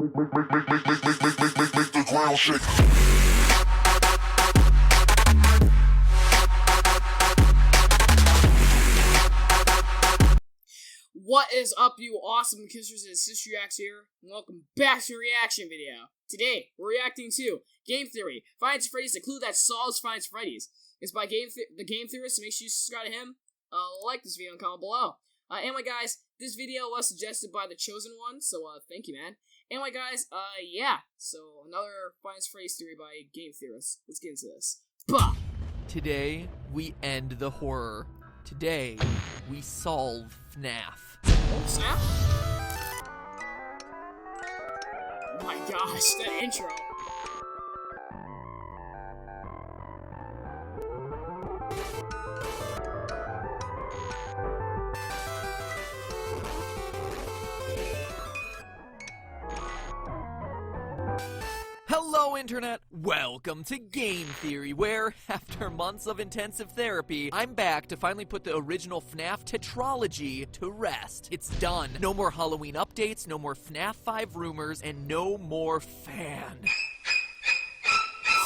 Make the ground shake. What is up, you awesome kissers? It's CistReactZ here, and welcome back to a reaction video. Today, we're reacting to Game Theory, Five Nights at Freddy's, the clue that solves Five Nights at Freddy's. It's by the Game Theorist, so make sure you subscribe to him, like this video, and comment below. Anyway, guys, this video was suggested by the Chosen One, so, thank you, man. Anyway, guys, yeah, so another Five Nights at Freddy's theory by Game Theorist. Let's get into this. Bah! Today, we end the horror. Today, we solve Fnaf. Oh, snap! Oh my gosh, that intro. Hello, Internet! Welcome to Game Theory, where, after months of intensive therapy, I'm back to finally put the original FNAF tetralogy to rest. It's done. No more Halloween updates, no more FNAF 5 rumors, and no more fan.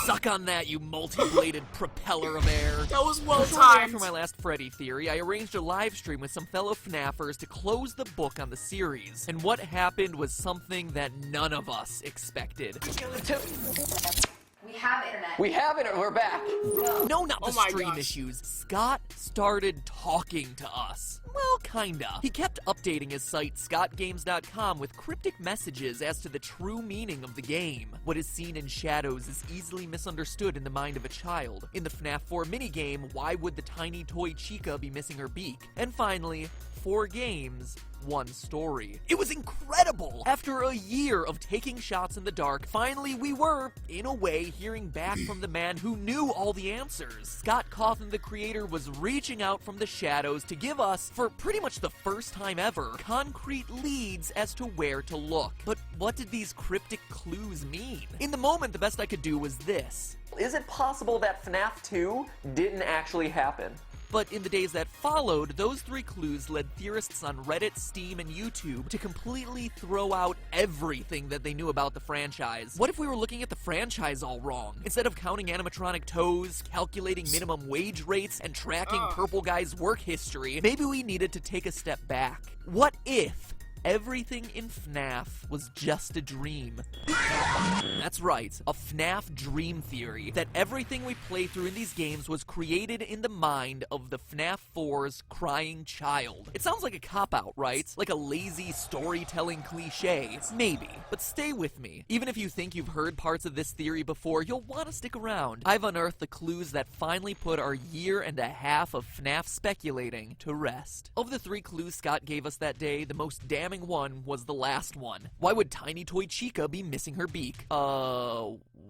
Suck on that, you multi-bladed propeller of air. That was well Shortly timed. after my last Freddy theory, I arranged a live stream with some fellow FNAFers to close the book on the series. And what happened was something that none of us expected. We have internet. We have it, we're back. No, not the Oh my stream gosh. issues. Scott started talking to us. Well, kinda. He kept updating his site, scottgames.com, with cryptic messages as to the true meaning of the game. What is seen in shadows is easily misunderstood in the mind of a child. In the FNAF 4 minigame, why would the tiny toy Chica be missing her beak? And finally, 4 games, 1 story. It was incredible! After a year of taking shots in the dark, finally we were, in a way, hearing back from the man who knew all the answers. Scott Coffin, the creator, was reaching out from the shadows to give us, for pretty much the first time ever, concrete leads as to where to look. But what did these cryptic clues mean? In the moment, the best I could do was this. Is it possible that FNAF 2 didn't actually happen? But in the days that followed, those 3 clues led theorists on Reddit, Steam, and YouTube to completely throw out everything that they knew about the franchise. What if we were looking at the franchise all wrong? Instead of counting animatronic toes, calculating minimum wage rates, and tracking Purple Guy's work history, maybe we needed to take a step back. What if everything in FNAF was just a dream? That's right, a FNAF dream theory, that everything we play through in these games was created in the mind of the FNAF 4's crying child. It sounds like a cop-out, right? Like a lazy storytelling cliche. Maybe, but stay with me. Even if you think you've heard parts of this theory before, you'll want to stick around. I've unearthed the clues that finally put our year and a half of FNAF speculating to rest. Of the 3 clues Scott gave us that day, the most damning one was the last one. Why would tiny toy Chica be missing her beak?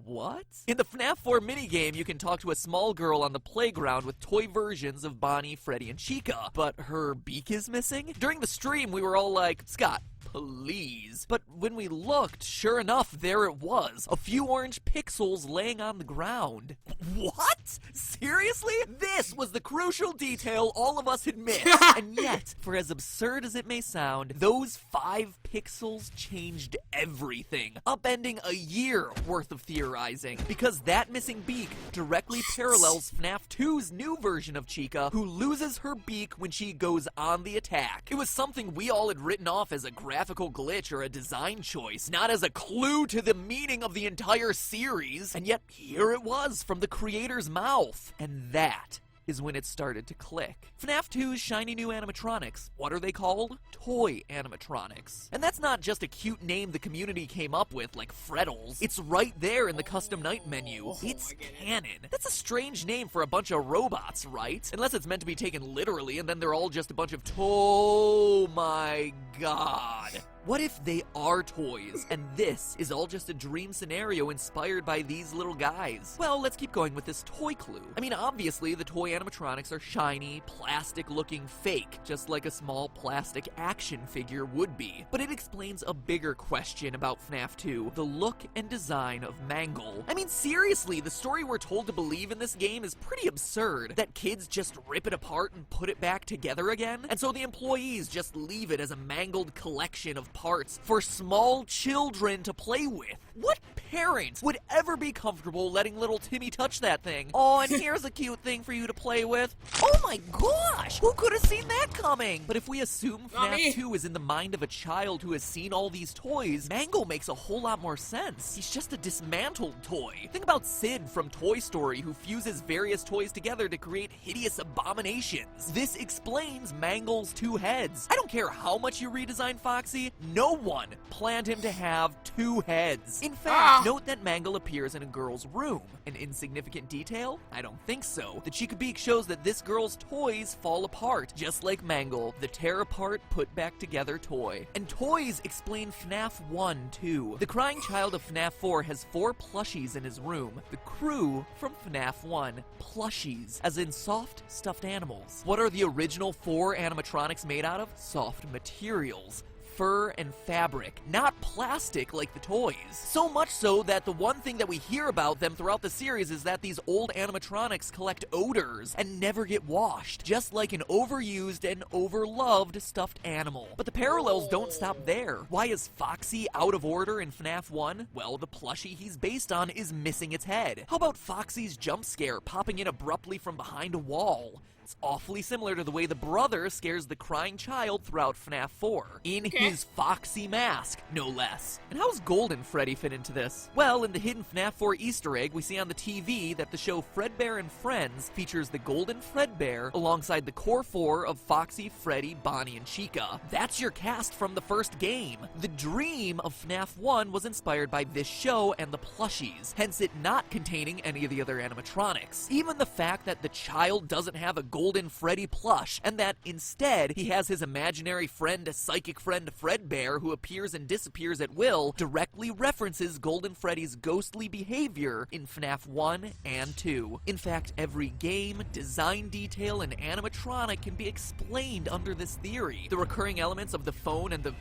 What? In the FNAF 4 minigame, you can talk to a small girl on the playground with toy versions of Bonnie, Freddy, and Chica, but her beak is missing? During the stream, we were all like, Scott, please. But when we looked, sure enough, there it was. A few orange pixels laying on the ground. What? Seriously? This was the crucial detail all of us had missed. And yet, for as absurd as it may sound, those 5 pixels changed everything, upending a year worth of theorizing. Because that missing beak directly parallels FNAF 2's new version of Chica, who loses her beak when she goes on the attack. It was something we all had written off as a graphical glitch or a design choice, not as a clue to the meaning of the entire series. And yet, here it was from the creator's mouth. And that is when it started to click. FNAF 2's shiny new animatronics. What are they called? Toy animatronics. And that's not just a cute name the community came up with, like Freddles. It's right there in the custom night menu. It's canon. That's a strange name for a bunch of robots, right? Unless it's meant to be taken literally, and then they're all just a bunch of oh my god. What if they are toys, and this is all just a dream scenario inspired by these little guys? Well, let's keep going with this toy clue. I mean, obviously, the toy animatronics are shiny, plastic-looking fake, just like a small plastic action figure would be. But it explains a bigger question about FNAF 2, the look and design of Mangle. I mean, seriously, the story we're told to believe in this game is pretty absurd. That kids just rip it apart and put it back together again? And so the employees just leave it as a mangled collection of parts for small children to play with. What parent would ever be comfortable letting little Timmy touch that thing? Oh, and here's a cute thing for you to play with. Oh my gosh! Who could have seen that coming? But if we assume Mommy. FNAF 2 is in the mind of a child who has seen all these toys, Mangle makes a whole lot more sense. He's just a dismantled toy. Think about Sid from Toy Story, who fuses various toys together to create hideous abominations. This explains Mangle's 2 heads. I don't care how much you redesign Foxy, no one planned him to have 2 heads. In fact, note that Mangle appears in a girl's room. An insignificant detail? I don't think so. The Chica-Beak shows that this girl's toys fall apart, just like Mangle, the tear-apart, put-back-together toy. And toys explain FNAF 1, too. The crying child of FNAF 4 has 4 plushies in his room. The crew from FNAF 1. Plushies, as in soft, stuffed animals. What are the original 4 animatronics made out of? Soft materials. Fur and fabric, not plastic like the toys. So much so that the one thing that we hear about them throughout the series is that these old animatronics collect odors and never get washed, just like an overused and overloved stuffed animal. But the parallels don't stop there. Why is Foxy out of order in FNAF 1? Well, the plushie he's based on is missing its head. How about Foxy's jump scare popping in abruptly from behind a wall? It's awfully similar to the way the brother scares the crying child throughout FNAF 4. In his Foxy mask, no less. And how's Golden Freddy fit into this? Well, in the hidden FNAF 4 Easter egg, we see on the TV that the show Fredbear and Friends features the Golden Fredbear alongside the core 4 of Foxy, Freddy, Bonnie, and Chica. That's your cast from the first game. The dream of FNAF 1 was inspired by this show and the plushies, hence it not containing any of the other animatronics. Even the fact that the child doesn't have a Golden Freddy plush, and that instead he has his imaginary friend, psychic friend Fredbear, who appears and disappears at will, directly references Golden Freddy's ghostly behavior in FNAF 1 and 2. In fact, every game, design detail, and animatronic can be explained under this theory. The recurring elements of the phone and the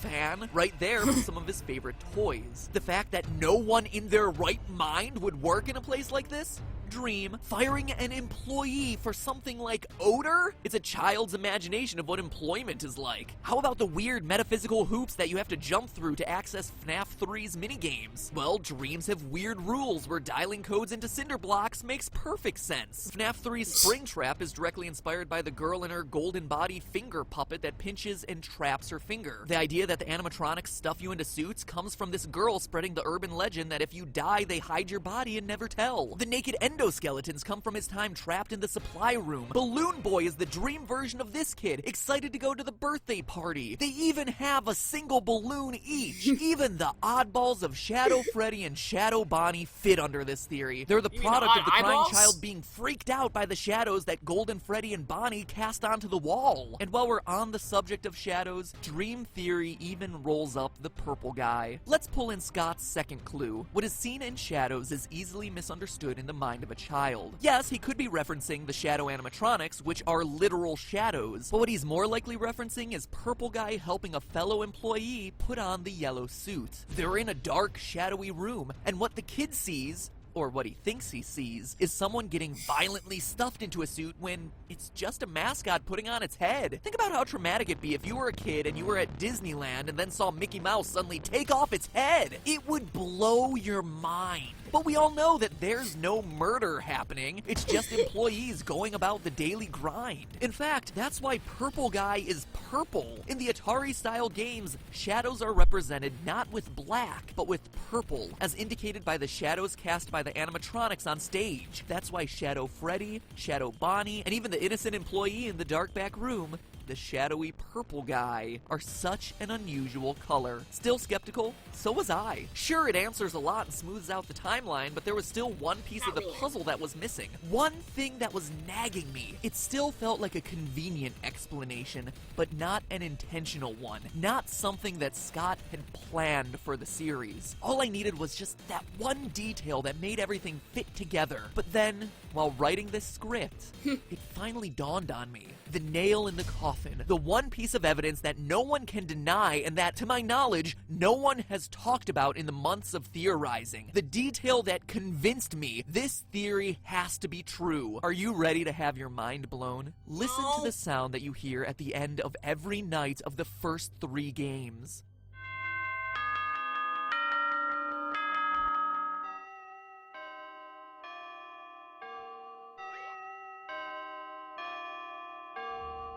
fan, right there from some of his favorite toys. The fact that no one in their right mind would work in a place like this? Dream. Firing an employee for something like odor? It's a child's imagination of what employment is like. How about the weird metaphysical hoops that you have to jump through to access FNAF 3's minigames? Well, dreams have weird rules where dialing codes into cinder blocks makes perfect sense. FNAF 3's Springtrap is directly inspired by the girl in her golden body finger puppet that pinches and traps her finger. The idea that the animatronics stuff you into suits comes from this girl spreading the urban legend that if you die, they hide your body and never tell. The naked endoskeletons come from his time trapped in the supply room. Balloon Boy is the dream version of this kid, excited to go to the birthday party. They even have a single balloon each. Even the oddballs of Shadow Freddy and Shadow Bonnie fit under this theory. They're the product of the crying child being freaked out by the shadows that Golden Freddy and Bonnie cast onto the wall. And while we're on the subject of shadows, Dream Theory even rolls up the purple guy. Let's pull in Scott's second clue. What is seen in shadows is easily misunderstood in the mind of a child. Yes, he could be referencing the shadow animatronics, which are literal shadows, but what he's more likely referencing is Purple Guy helping a fellow employee put on the yellow suit. They're in a dark, shadowy room, and what the kid sees, or what he thinks he sees, is someone getting violently stuffed into a suit when it's just a mascot putting on its head. Think about how traumatic it'd be if you were a kid and you were at Disneyland and then saw Mickey Mouse suddenly take off its head. It would blow your mind. But we all know that there's no murder happening. It's just employees going about the daily grind. In fact, that's why Purple Guy is purple. In the Atari-style games, shadows are represented not with black, but with purple, as indicated by the shadows cast by the animatronics on stage. That's why Shadow Freddy, Shadow Bonnie, and even the innocent employee in the dark back room, the shadowy purple guy, are such an unusual color. Still skeptical? So was I. Sure, it answers a lot and smooths out the timeline, but there was still one piece of the puzzle that was missing. One thing that was nagging me. It still felt like a convenient explanation, but not an intentional one. Not something that Scott had planned for the series. All I needed was just that one detail that made everything fit together. But then, while writing this script, it finally dawned on me. The nail in the coffin. The one piece of evidence that no one can deny and that, to my knowledge, no one has talked about in the months of theorizing. The detail that convinced me this theory has to be true. Are you ready to have your mind blown? Listen to the sound that you hear at the end of every night of the first 3 games.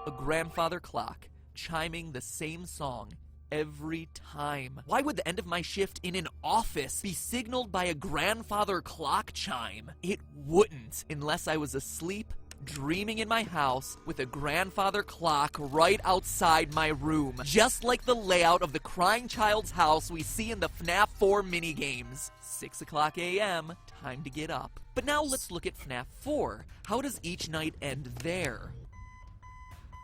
A grandfather clock, chiming the same song every time. Why would the end of my shift in an office be signaled by a grandfather clock chime? It wouldn't, unless I was asleep, dreaming in my house with a grandfather clock right outside my room, just like the layout of the crying child's house we see in the FNAF 4 minigames. 6 o'clock a.m., time to get up. But now let's look at FNAF 4. How does each night end there?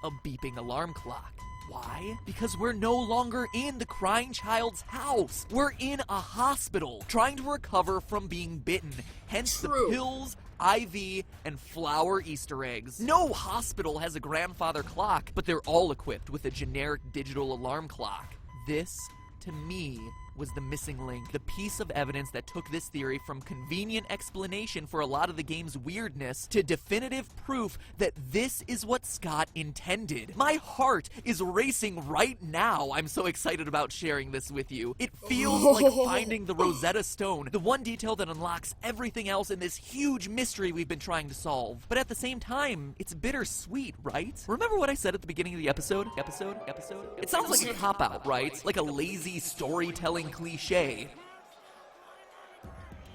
A beeping alarm clock. Why? Because we're no longer in the crying child's house. We're in a hospital, trying to recover from being bitten. Hence the pills, IV, and flower Easter eggs. No hospital has a grandfather clock, but they're all equipped with a generic digital alarm clock. This, to me, was the missing link, the piece of evidence that took this theory from convenient explanation for a lot of the game's weirdness to definitive proof that this is what Scott intended. My heart is racing right now. I'm so excited about sharing this with you. It feels like finding the Rosetta Stone, the one detail that unlocks everything else in this huge mystery we've been trying to solve. But at the same time, it's bittersweet, right? Remember what I said at the beginning of the episode? It sounds like a cop-out, right? Like a lazy storytelling cliche.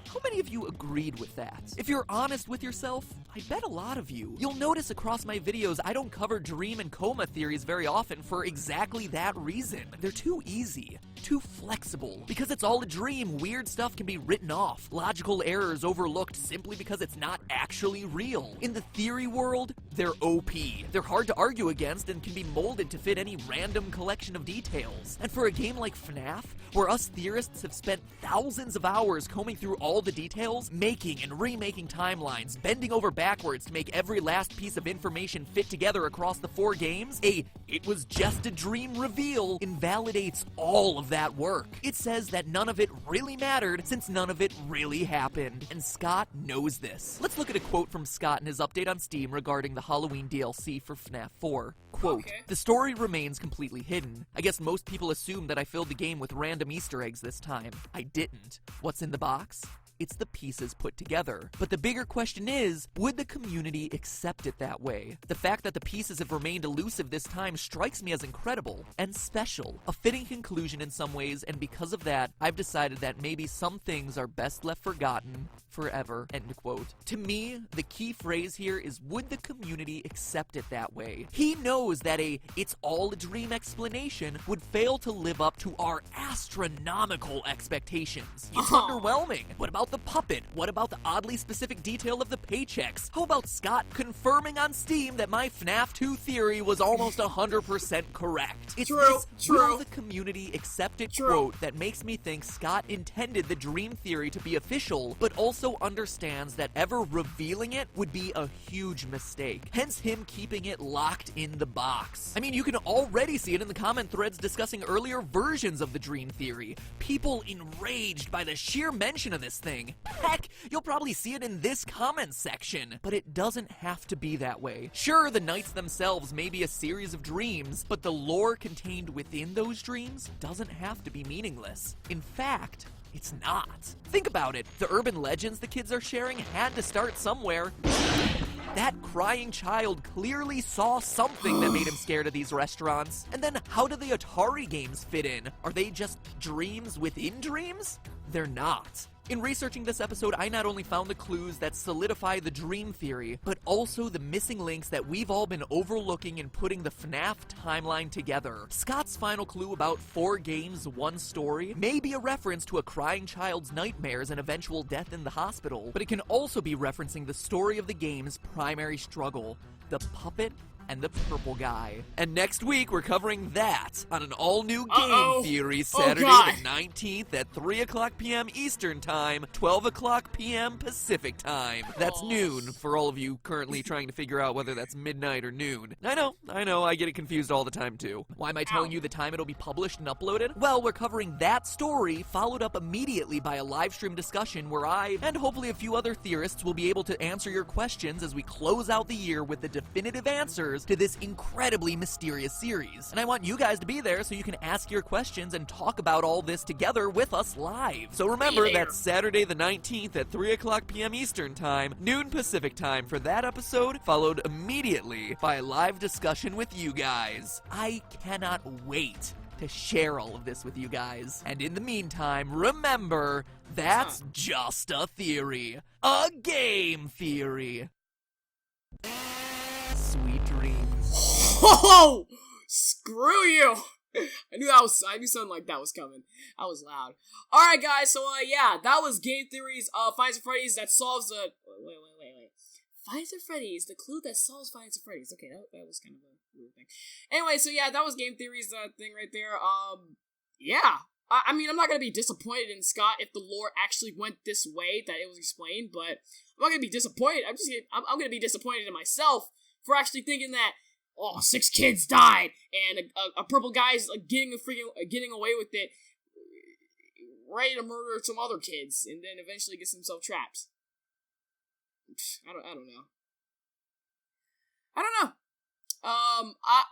How many of you agreed with that? If you're honest with yourself, I bet a lot of you. You'll notice across my videos I don't cover dream and coma theories very often for exactly that reason. They're too easy, too flexible. Because it's all a dream, weird stuff can be written off, logical errors overlooked simply because it's not actually real. In the theory world, they're OP. They're hard to argue against and can be molded to fit any random collection of details. And for a game like FNAF, where us theorists have spent thousands of hours combing through all the details, making and remaking timelines, bending over backwards to make every last piece of information fit together across the 4 games, it was just a dream reveal invalidates all of that work. It says that none of it really mattered since none of it really happened, and Scott knows this. Let's look at a quote from Scott in his update on Steam regarding the Halloween DLC for FNAF 4. Quote, "The story remains completely hidden. I guess most people assume that I filled the game with random Easter eggs this time. I didn't. What's in the box? It's the pieces put together. But the bigger question is, would the community accept it that way? The fact that the pieces have remained elusive this time strikes me as incredible and special. A fitting conclusion in some ways, and because of that, I've decided that maybe some things are best left forgotten forever." End quote. To me, the key phrase here is, would the community accept it that way? He knows that it's all a dream explanation would fail to live up to our astronomical expectations. It's underwhelming. What about the puppet? What about the oddly specific detail of the paychecks? How about Scott confirming on Steam that my FNAF 2 theory was almost 100% correct? It's this will the community accept it quote that makes me think Scott intended the dream theory to be official, but also understands that ever revealing it would be a huge mistake. Hence him keeping it locked in the box. I mean, you can already see it in the comment threads discussing earlier versions of the dream theory. People enraged by the sheer mention of this thing. Heck, you'll probably see it in this comment section. But it doesn't have to be that way. Sure, the nights themselves may be a series of dreams, but the lore contained within those dreams doesn't have to be meaningless. In fact, it's not. Think about it. The urban legends the kids are sharing had to start somewhere. That crying child clearly saw something that made him scared of these restaurants. And then how do the Atari games fit in? Are they just dreams within dreams? They're not. In researching this episode, I not only found the clues that solidify the dream theory, but also the missing links that we've all been overlooking in putting the FNAF timeline together. Scott's final clue about 4 games, 1 story may be a reference to a crying child's nightmares and eventual death in the hospital, but it can also be referencing the story of the game's primary struggle, the puppet and the purple guy. And next week, we're covering that on an all-new Game Uh-oh. Theory Oh, Saturday God. the 19th at 3 o'clock p.m. Eastern Time, 12 o'clock p.m. Pacific Time. That's noon for all of you currently trying to figure out whether that's midnight or noon. I know, I get it confused all the time too. Why am I telling you the time it'll be published and uploaded? Well, we're covering that story, followed up immediately by a live stream discussion where I, and hopefully a few other theorists, will be able to answer your questions as we close out the year with the definitive answers to this incredibly mysterious series. And I want you guys to be there so you can ask your questions and talk about all this together with us live. So remember, that's Saturday the 19th at 3 o'clock p.m. Eastern Time, noon Pacific Time for that episode, followed immediately by a live discussion with you guys. I cannot wait to share all of this with you guys. And in the meantime, remember, that's just a theory. A game theory. Sweet dreams. Oh, screw you! I knew something like that was coming. That was loud. All right, guys. So, yeah, that was Game Theory's Five Nights at Freddy's that solves the. Wait. Five Nights at Freddy's, the clue that solves Five Nights at Freddy's. Okay, that was kind of a weird thing. Anyway, so yeah, that was Game Theory's thing right there. Yeah. I mean, I'm not gonna be disappointed in Scott if the lore actually went this way that it was explained, but I'm not gonna be disappointed. I'm gonna be disappointed in myself for actually thinking that 6 kids died and a purple guy's like getting away with it, ready to murder some other kids, and then eventually gets himself trapped. I don't know.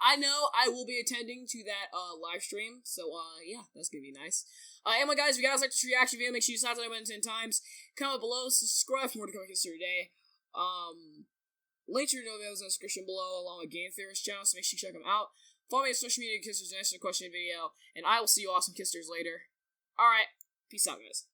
I know I will be attending to that live stream, so yeah, that's gonna be nice. Anyway, guys, if you guys like this reaction video, make sure you slap that button 10 times. Comment below, subscribe for more to come history today. Link to your videos in the description below, along with Game Theorist channel, so make sure you check them out. Follow me on social media, Kisters, and answer the question video, and I will see you awesome Kisters later. Alright, peace out, guys.